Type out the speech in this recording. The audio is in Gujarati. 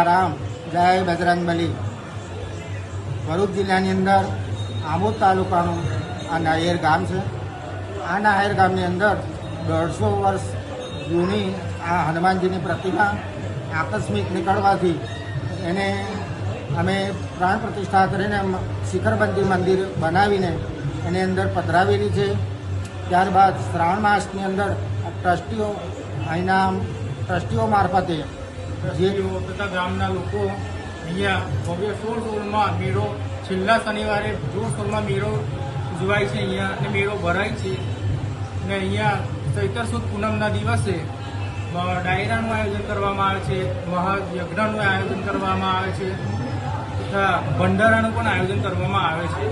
સીતારામ, જય બજરંગબલી। ભરૂચ જિલ્લાની અંદર આમોદ તાલુકાનું આ નાયર ગામ છે। આ નાયર ગામની અંદર 150 વર્ષ જૂની આ હનુમાનજીની પ્રતિમા આકસ્મિક નીકળવાથી એને અમે પ્રાણ પ્રતિષ્ઠા કરીને શિખરબંધી મંદિર બનાવીને એની અંદર પધરાવેલી છે। ત્યારબાદ શ્રાવણ માસની અંદર ટ્રસ્ટીઓ અહીંના ટ્રસ્ટીઓ મારફતે જે તથા ગામના લોકો અહીંયા ભવ્ય 16-16માં મેળો છેલ્લા શનિવારે જોરશોરમાં મેળો ઉજવાય છે અહીંયા અને મેળો ભરાય છે અને અહીંયા ચૈત્ર સુદ પૂનમના દિવસે ડાયરાનું આયોજન કરવામાં આવે છે, મહાયજ્ઞનું આયોજન કરવામાં આવે છે તથા ભંડારાનું પણ આયોજન કરવામાં આવે છે।